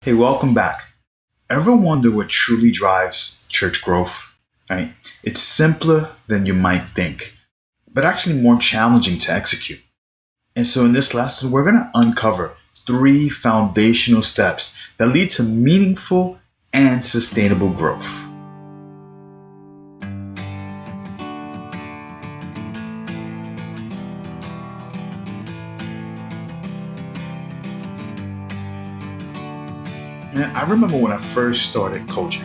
Hey, welcome back. Ever wonder what truly drives church growth? Right? It's simpler than you might think, but actually more challenging to execute. And so in this lesson, we're going to uncover three foundational steps that lead to meaningful and sustainable growth. And I remember when I first started coaching,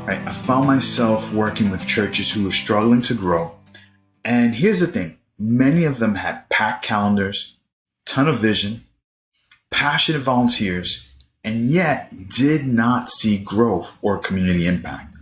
right? I found myself working with churches who were struggling to grow. And here's the thing. Many of them had packed calendars, ton of vision, passionate volunteers, and yet did not see growth or community impact.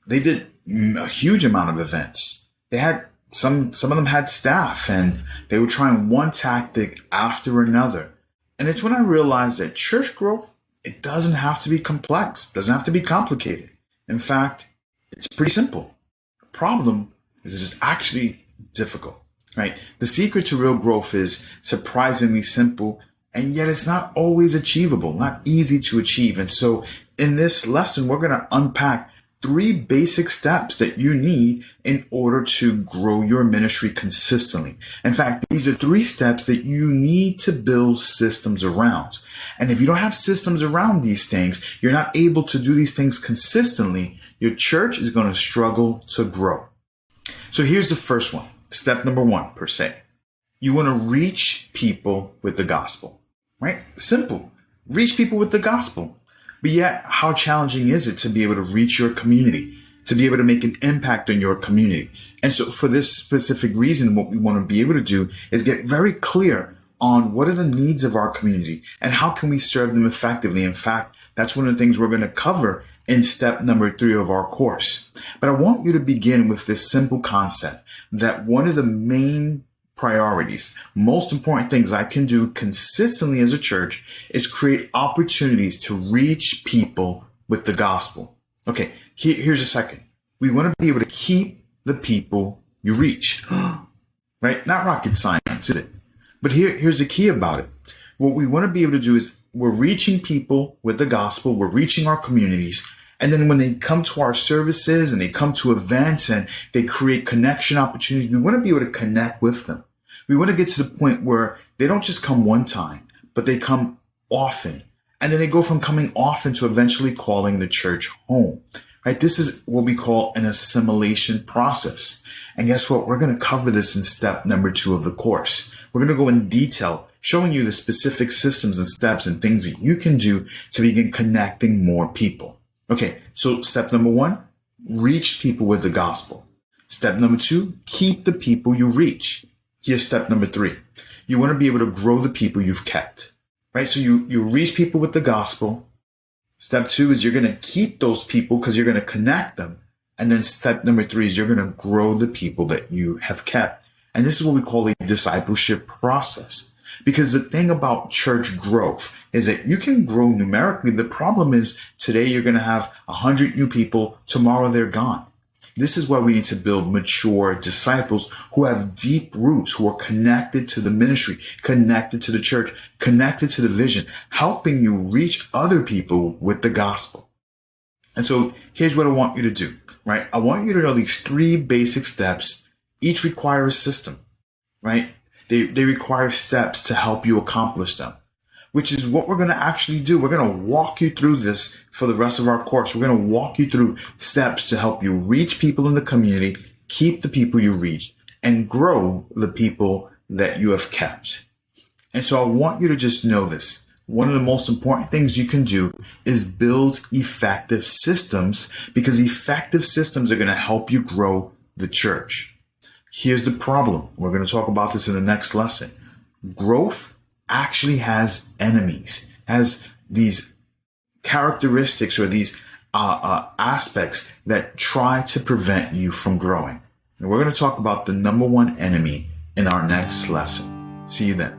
They did a huge amount of events. They had some of them had staff, and they were trying one tactic after another. And it's when I realized that church growth, it doesn't have to be complex, doesn't have to be complicated. In fact, it's pretty simple. The problem is it's actually difficult, right? The secret to real growth is surprisingly simple, and yet it's not always achievable, not easy to achieve. And so in this lesson, we're going to unpack three basic steps that you need in order to grow your ministry consistently. In fact, these are three steps that you need to build systems around. And if you don't have systems around these things, you're not able to do these things consistently, your church is going to struggle to grow. So here's the first one, step number one per se. You want to reach people with the gospel, right? Simple. Reach people with the gospel. But yet, how challenging is it to be able to reach your community, to be able to make an impact on your community? And so for this specific reason, what we want to be able to do is get very clear on what are the needs of our community and how can we serve them effectively. In fact, that's one of the things we're going to cover in step number 3 of our course. But I want you to begin with this simple concept that one of the main priorities, most important things I can do consistently as a church is create opportunities to reach people with the gospel. Okay, here's a second. We want to be able to keep the people you reach, right? Not rocket science, is it? But here's the key about it. What we want to be able to do is we're reaching people with the gospel. We're reaching our communities. And then when they come to our services and they come to events and they create connection opportunities, we want to be able to connect with them. We want to get to the point where they don't just come one time, but they come often. And then they go from coming often to eventually calling the church home, right? This is what we call an assimilation process. And guess what? We're going to cover this in step number 2 of the course. We're going to go in detail, showing you the specific systems and steps and things that you can do to begin connecting more people. Okay, so step number 1, reach people with the gospel. Step number 2, keep the people you reach. Here's step number 3. You want to be able to grow the people you've kept, right? So you reach people with the gospel. Step 2 is you're going to keep those people because you're going to connect them. And then step number 3 is you're going to grow the people that you have kept. And this is what we call a discipleship process. Because the thing about church growth is that you can grow numerically. The problem is today you're going to have 100 new people. Tomorrow they're gone. This is why we need to build mature disciples who have deep roots, who are connected to the ministry, connected to the church, connected to the vision, helping you reach other people with the gospel. And so here's what I want you to do, right? I want you to know these 3 basic steps. Each require a system, right? They require steps to help you accomplish them, which is what we're going to actually do. We're going to walk you through this for the rest of our course. We're going to walk you through steps to help you reach people in the community, keep the people you reach, and grow the people that you have kept. And so I want you to just know this. One of the most important things you can do is build effective systems, because effective systems are going to help you grow the church. Here's the problem. We're going to talk about this in the next lesson. Growth actually has enemies, has these characteristics or these aspects that try to prevent you from growing. And we're going to talk about the number 1 enemy in our next lesson. See you then.